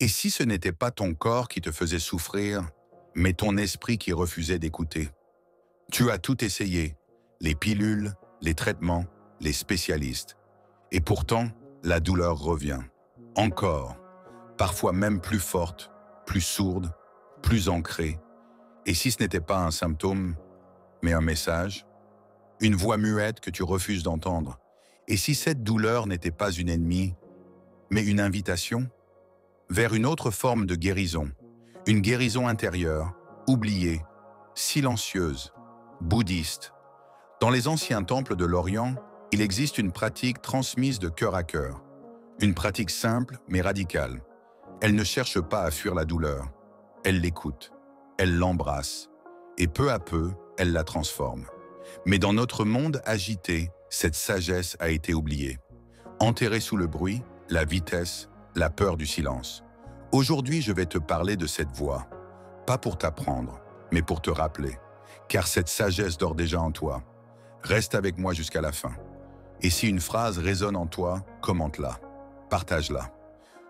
Et si ce n'était pas ton corps qui te faisait souffrir, mais ton esprit qui refusait d'écouter? Tu as tout essayé, les pilules, les traitements, les spécialistes. Et pourtant, la douleur revient. Encore, parfois même plus forte, plus sourde, plus ancrée. Et si ce n'était pas un symptôme, mais un message, une voix muette que tu refuses d'entendre? Et si cette douleur n'était pas une ennemie, mais une invitation vers une autre forme de guérison, une guérison intérieure, oubliée, silencieuse, bouddhiste? Dans les anciens temples de l'Orient, il existe une pratique transmise de cœur à cœur, une pratique simple mais radicale. Elle ne cherche pas à fuir la douleur, elle l'écoute, elle l'embrasse, et peu à peu, elle la transforme. Mais dans notre monde agité, cette sagesse a été oubliée. Enterrée sous le bruit, la vitesse, la peur du silence. Aujourd'hui, je vais te parler de cette voix, pas pour t'apprendre, mais pour te rappeler, car cette sagesse dort déjà en toi. Reste avec moi jusqu'à la fin. Et si une phrase résonne en toi, commente-la, partage-la.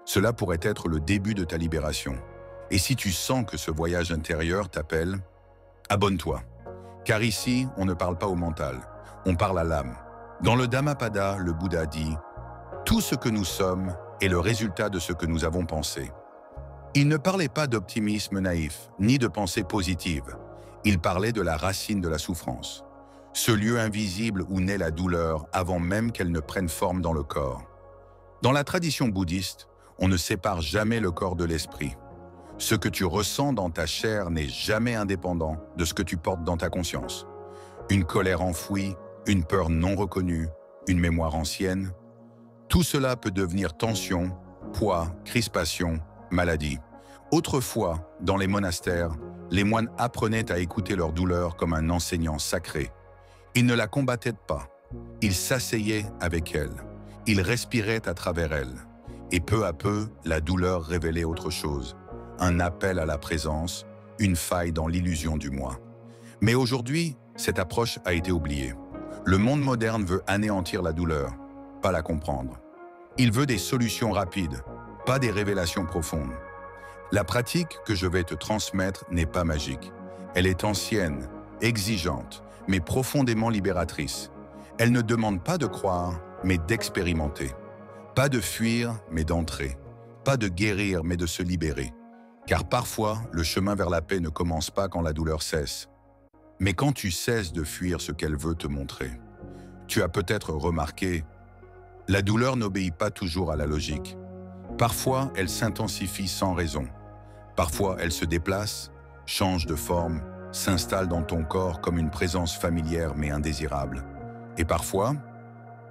Cela pourrait être le début de ta libération. Et si tu sens que ce voyage intérieur t'appelle, abonne-toi. Car ici, on ne parle pas au mental, on parle à l'âme. Dans le Dhammapada, le Bouddha dit « Tout ce que nous sommes est le résultat de ce que nous avons pensé ». Il ne parlait pas d'optimisme naïf, ni de pensée positive. Il parlait de la racine de la souffrance. Ce lieu invisible où naît la douleur avant même qu'elle ne prenne forme dans le corps. Dans la tradition bouddhiste, on ne sépare jamais le corps de l'esprit. Ce que tu ressens dans ta chair n'est jamais indépendant de ce que tu portes dans ta conscience. Une colère enfouie, une peur non reconnue, une mémoire ancienne. Tout cela peut devenir tension, poids, crispation, maladie. Autrefois, dans les monastères, les moines apprenaient à écouter leur douleur comme un enseignant sacré. Ils ne la combattaient pas, ils s'asseyaient avec elle, ils respiraient à travers elle. Et peu à peu, la douleur révélait autre chose. Un appel à la présence, une faille dans l'illusion du moi. Mais aujourd'hui, cette approche a été oubliée. Le monde moderne veut anéantir la douleur, pas la comprendre. Il veut des solutions rapides, pas des révélations profondes. La pratique que je vais te transmettre n'est pas magique. Elle est ancienne, exigeante, mais profondément libératrice. Elle ne demande pas de croire, mais d'expérimenter. Pas de fuir, mais d'entrer. Pas de guérir, mais de se libérer. Car parfois, le chemin vers la paix ne commence pas quand la douleur cesse, mais quand tu cesses de fuir ce qu'elle veut te montrer. Tu as peut-être remarqué, la douleur n'obéit pas toujours à la logique. Parfois, elle s'intensifie sans raison. Parfois, elle se déplace, change de forme, s'installe dans ton corps comme une présence familière mais indésirable. Et parfois,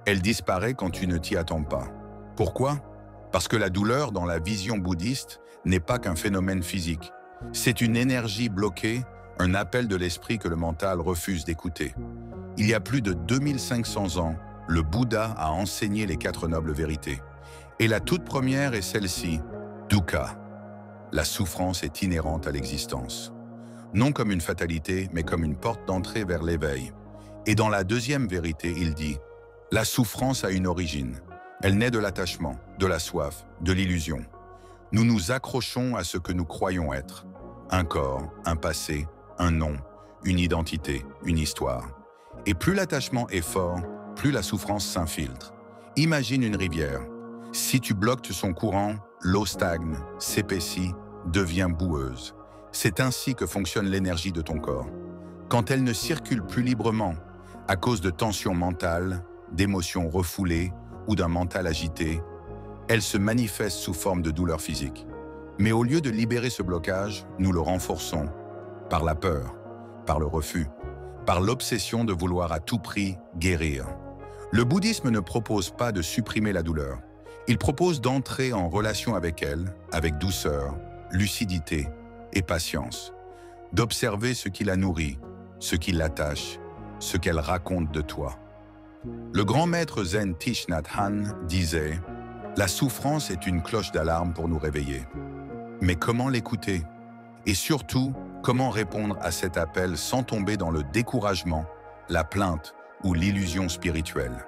elle disparaît quand tu ne t'y attends pas. Pourquoi ? Parce que la douleur, dans la vision bouddhiste, n'est pas qu'un phénomène physique. C'est une énergie bloquée, un appel de l'esprit que le mental refuse d'écouter. Il y a plus de 2500 ans, le Bouddha a enseigné les 4 nobles vérités. Et la toute première est celle-ci, dukkha. La souffrance est inhérente à l'existence. Non comme une fatalité, mais comme une porte d'entrée vers l'éveil. Et dans la deuxième vérité, il dit, la souffrance a une origine. Elle naît de l'attachement, de la soif, de l'illusion. Nous nous accrochons à ce que nous croyons être. Un corps, un passé, un nom, une identité, une histoire. Et plus l'attachement est fort, plus la souffrance s'infiltre. Imagine une rivière. Si tu bloques son courant, l'eau stagne, s'épaissit, devient boueuse. C'est ainsi que fonctionne l'énergie de ton corps. Quand elle ne circule plus librement, à cause de tensions mentales, d'émotions refoulées ou d'un mental agité, elle se manifeste sous forme de douleur physique. Mais au lieu de libérer ce blocage, nous le renforçons par la peur, par le refus, par l'obsession de vouloir à tout prix guérir. Le bouddhisme ne propose pas de supprimer la douleur. Il propose d'entrer en relation avec elle, avec douceur, lucidité et patience, d'observer ce qui la nourrit, ce qui l'attache, ce qu'elle raconte de toi. Le grand maître zen Thich Nhat Hanh disait « La souffrance est une cloche d'alarme pour nous réveiller. » Mais comment l'écouter? Et surtout, comment répondre à cet appel sans tomber dans le découragement, la plainte ou l'illusion spirituelle?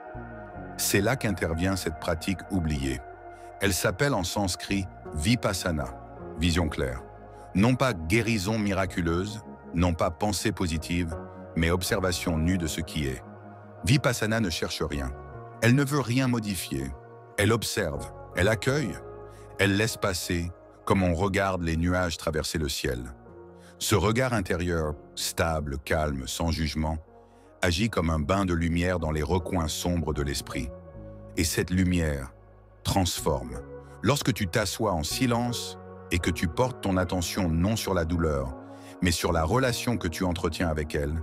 C'est là qu'intervient cette pratique oubliée. Elle s'appelle en sanskrit Vipassana, vision claire. Non pas guérison miraculeuse, non pas pensée positive, mais observation nue de ce qui est. Vipassana ne cherche rien. Elle ne veut rien modifier. Elle observe, elle accueille, elle laisse passer comme on regarde les nuages traverser le ciel. Ce regard intérieur, stable, calme, sans jugement, agit comme un bain de lumière dans les recoins sombres de l'esprit. Et cette lumière transforme. Lorsque tu t'assois en silence et que tu portes ton attention non sur la douleur, mais sur la relation que tu entretiens avec elle,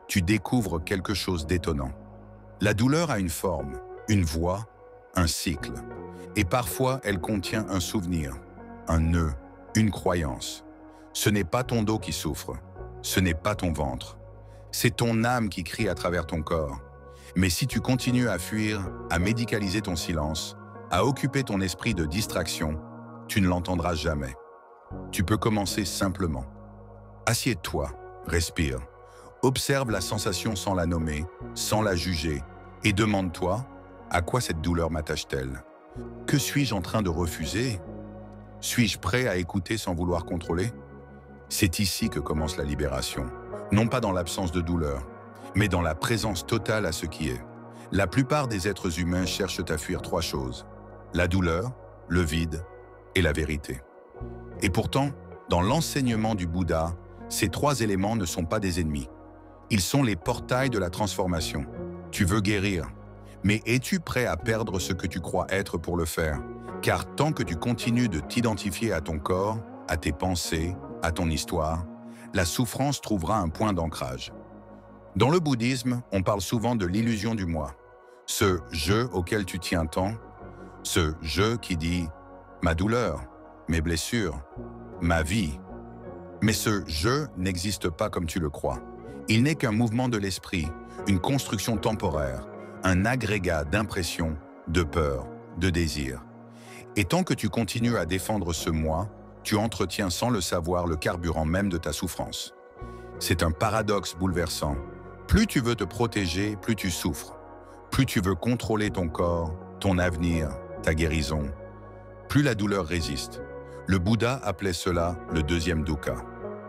tu découvres quelque chose d'étonnant. La douleur a une forme, une voix, un cycle. Et parfois, elle contient un souvenir, un nœud, une croyance. Ce n'est pas ton dos qui souffre, ce n'est pas ton ventre. C'est ton âme qui crie à travers ton corps. Mais si tu continues à fuir, à médicaliser ton silence, à occuper ton esprit de distraction, tu ne l'entendras jamais. Tu peux commencer simplement. Assieds-toi, respire. Observe la sensation sans la nommer, sans la juger, et demande-toi, à quoi cette douleur m'attache-t-elle? Que suis-je en train de refuser? Suis-je prêt à écouter sans vouloir contrôler? C'est ici que commence la libération, non pas dans l'absence de douleur, mais dans la présence totale à ce qui est. La plupart des êtres humains cherchent à fuir trois choses: la douleur, le vide et la vérité. Et pourtant, dans l'enseignement du Bouddha, ces trois éléments ne sont pas des ennemis. Ils sont les portails de la transformation. Tu veux guérir, mais es-tu prêt à perdre ce que tu crois être pour le faire? Car tant que tu continues de t'identifier à ton corps, à tes pensées, à ton histoire, la souffrance trouvera un point d'ancrage. Dans le bouddhisme, on parle souvent de l'illusion du moi. Ce « je » auquel tu tiens tant, ce « je » qui dit « ma douleur, mes blessures, ma vie ». Mais ce « je » n'existe pas comme tu le crois. Il n'est qu'un mouvement de l'esprit, une construction temporaire, un agrégat d'impressions, de peur, de désir. Et tant que tu continues à défendre ce « moi », tu entretiens sans le savoir le carburant même de ta souffrance. C'est un paradoxe bouleversant. Plus tu veux te protéger, plus tu souffres. Plus tu veux contrôler ton corps, ton avenir, ta guérison, plus la douleur résiste. Le Bouddha appelait cela le deuxième dukkha,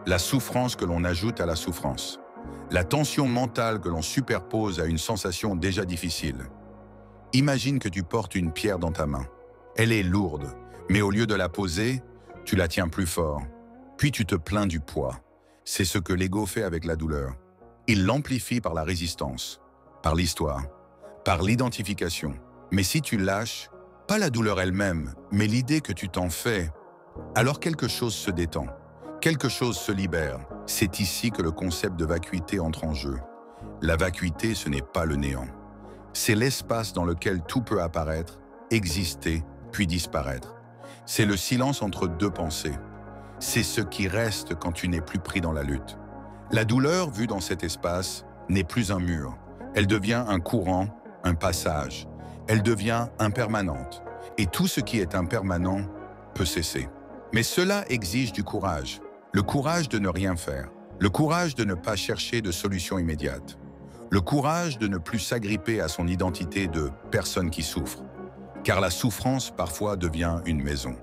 la souffrance que l'on ajoute à la souffrance, la tension mentale que l'on superpose à une sensation déjà difficile. Imagine que tu portes une pierre dans ta main. Elle est lourde, mais au lieu de la poser, tu la tiens plus fort. Puis tu te plains du poids. C'est ce que l'ego fait avec la douleur. Il l'amplifie par la résistance, par l'histoire, par l'identification. Mais si tu lâches, pas la douleur elle-même, mais l'idée que tu t'en fais, alors quelque chose se détend, quelque chose se libère. C'est ici que le concept de vacuité entre en jeu. La vacuité, ce n'est pas le néant. C'est l'espace dans lequel tout peut apparaître, exister, puis disparaître. C'est le silence entre deux pensées. C'est ce qui reste quand tu n'es plus pris dans la lutte. La douleur, vue dans cet espace, n'est plus un mur. Elle devient un courant, un passage. Elle devient impermanente. Et tout ce qui est impermanent peut cesser. Mais cela exige du courage. Le courage de ne rien faire. Le courage de ne pas chercher de solution immédiate. Le courage de ne plus s'agripper à son identité de personne qui souffre. Car la souffrance parfois devient une maison,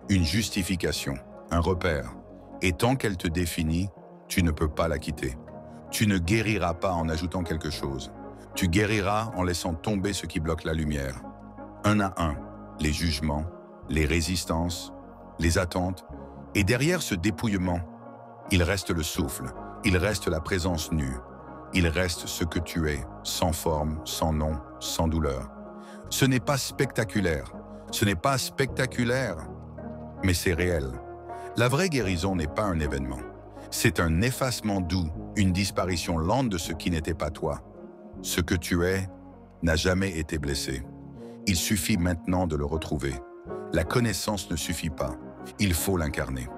une justification, un repère. Et tant qu'elle te définit, tu ne peux pas la quitter. Tu ne guériras pas en ajoutant quelque chose. Tu guériras en laissant tomber ce qui bloque la lumière. Un à un, les jugements, les résistances, les attentes. Et derrière ce dépouillement, il reste le souffle, il reste la présence nue. Il reste ce que tu es, sans forme, sans nom, sans douleur. Ce n'est pas spectaculaire, mais c'est réel. La vraie guérison n'est pas un événement. C'est un effacement doux, une disparition lente de ce qui n'était pas toi. Ce que tu es n'a jamais été blessé. Il suffit maintenant de le retrouver. La connaissance ne suffit pas, il faut l'incarner.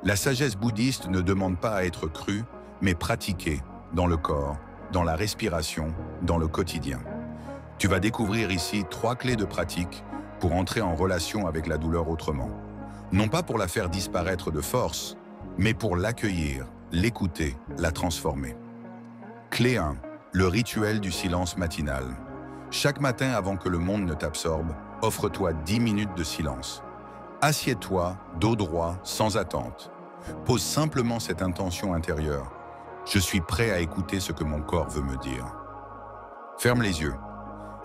La sagesse bouddhiste ne demande pas à être crue, mais pratiquée dans le corps, dans la respiration, dans le quotidien. Tu vas découvrir ici 3 clés de pratique pour entrer en relation avec la douleur autrement. Non pas pour la faire disparaître de force, mais pour l'accueillir, l'écouter, la transformer. Clé 1. Le rituel du silence matinal. Chaque matin avant que le monde ne t'absorbe, offre-toi 10 minutes de silence. Assieds-toi, dos droit, sans attente. Pose simplement cette intention intérieure. Je suis prêt à écouter ce que mon corps veut me dire. Ferme les yeux.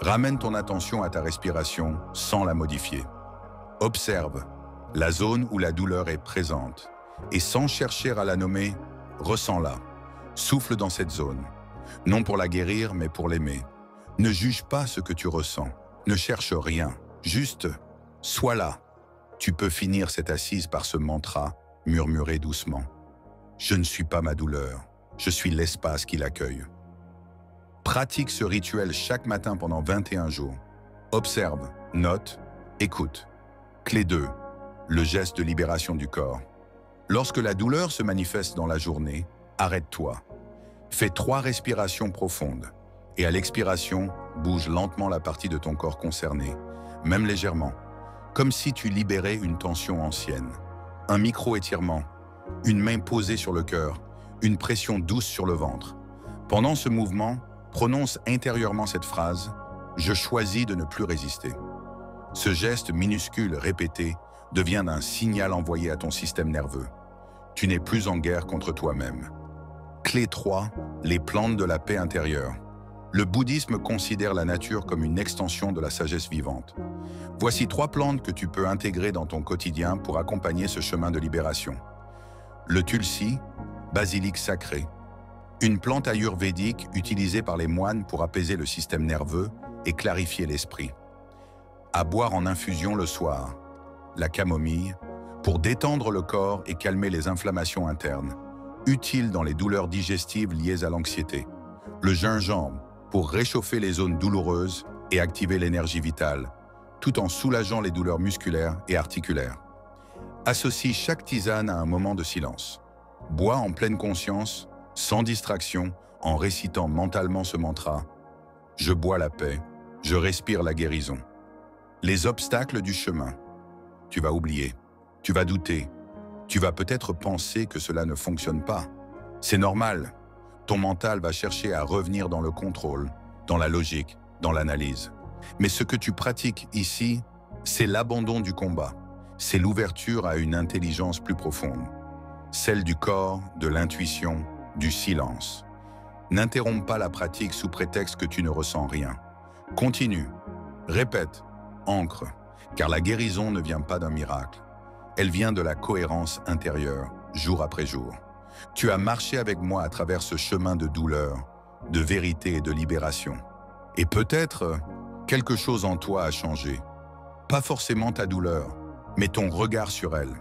Ramène ton attention à ta respiration sans la modifier. Observe la zone où la douleur est présente et sans chercher à la nommer, ressens-la. Souffle dans cette zone, non pour la guérir mais pour l'aimer. Ne juge pas ce que tu ressens, ne cherche rien, juste sois là. Tu peux finir cette assise par ce mantra, murmurer doucement. Je ne suis pas ma douleur, je suis l'espace qui l'accueille. Pratique ce rituel chaque matin pendant 21 jours. Observe, note, écoute. Clé 2. Le geste de libération du corps. Lorsque la douleur se manifeste dans la journée, arrête-toi. Fais 3 respirations profondes et à l'expiration, bouge lentement la partie de ton corps concernée, même légèrement, comme si tu libérais une tension ancienne. Un micro-étirement, une main posée sur le cœur, une pression douce sur le ventre. Pendant ce mouvement, prononce intérieurement cette phrase « Je choisis de ne plus résister ». Ce geste minuscule répété devient un signal envoyé à ton système nerveux. Tu n'es plus en guerre contre toi-même. Clé 3, les plantes de la paix intérieure. Le bouddhisme considère la nature comme une extension de la sagesse vivante. Voici 3 plantes que tu peux intégrer dans ton quotidien pour accompagner ce chemin de libération. Le tulsi, basilic sacré. Une plante ayurvédique utilisée par les moines pour apaiser le système nerveux et clarifier l'esprit. À boire en infusion le soir. La camomille, pour détendre le corps et calmer les inflammations internes, utile dans les douleurs digestives liées à l'anxiété. Le gingembre, pour réchauffer les zones douloureuses et activer l'énergie vitale, tout en soulageant les douleurs musculaires et articulaires. Associe chaque tisane à un moment de silence. Bois en pleine conscience, sans distraction, en récitant mentalement ce mantra « Je bois la paix, je respire la guérison ». Les obstacles du chemin. Tu vas oublier, tu vas douter, tu vas peut-être penser que cela ne fonctionne pas. C'est normal. Ton mental va chercher à revenir dans le contrôle, dans la logique, dans l'analyse. Mais ce que tu pratiques ici, c'est l'abandon du combat. C'est l'ouverture à une intelligence plus profonde. Celle du corps, de l'intuition, du silence. N'interromps pas la pratique sous prétexte que tu ne ressens rien. Continue, répète, ancre, car la guérison ne vient pas d'un miracle. Elle vient de la cohérence intérieure, jour après jour. Tu as marché avec moi à travers ce chemin de douleur, de vérité et de libération. Et peut-être, quelque chose en toi a changé. Pas forcément ta douleur, mais ton regard sur elle.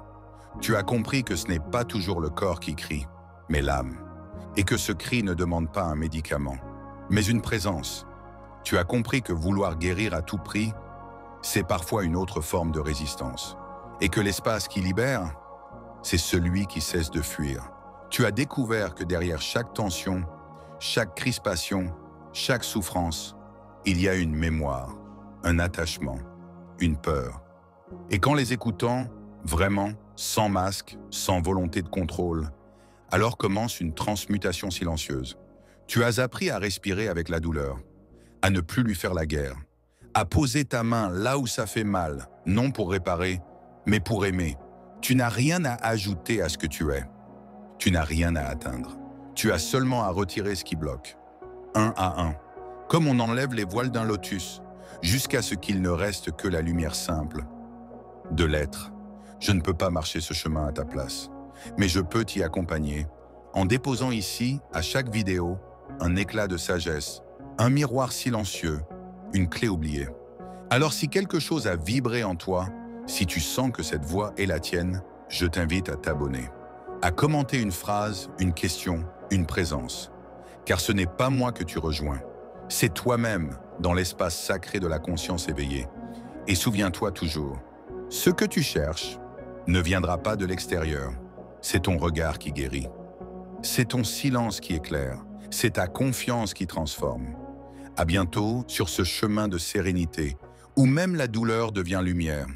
Tu as compris que ce n'est pas toujours le corps qui crie, mais l'âme. Et que ce cri ne demande pas un médicament, mais une présence. Tu as compris que vouloir guérir à tout prix, c'est parfois une autre forme de résistance. Et que l'espace qui libère, c'est celui qui cesse de fuir. Tu as découvert que derrière chaque tension, chaque crispation, chaque souffrance, il y a une mémoire, un attachement, une peur. Et qu'en les écoutant, vraiment, sans masque, sans volonté de contrôle, alors commence une transmutation silencieuse. Tu as appris à respirer avec la douleur, à ne plus lui faire la guerre, à poser ta main là où ça fait mal, non pour réparer, mais pour aimer. Tu n'as rien à ajouter à ce que tu es. Tu n'as rien à atteindre. Tu as seulement à retirer ce qui bloque, un à un, comme on enlève les voiles d'un lotus, jusqu'à ce qu'il ne reste que la lumière simple de l'être. Je ne peux pas marcher ce chemin à ta place, mais je peux t'y accompagner en déposant ici, à chaque vidéo, un éclat de sagesse, un miroir silencieux, une clé oubliée. Alors si quelque chose a vibré en toi, si tu sens que cette voix est la tienne, je t'invite à t'abonner, à commenter une phrase, une question, une présence. Car ce n'est pas moi que tu rejoins, c'est toi-même dans l'espace sacré de la conscience éveillée. Et souviens-toi toujours, ce que tu cherches ne viendra pas de l'extérieur, c'est ton regard qui guérit. C'est ton silence qui éclaire, c'est ta confiance qui transforme. À bientôt sur ce chemin de sérénité, où même la douleur devient lumière.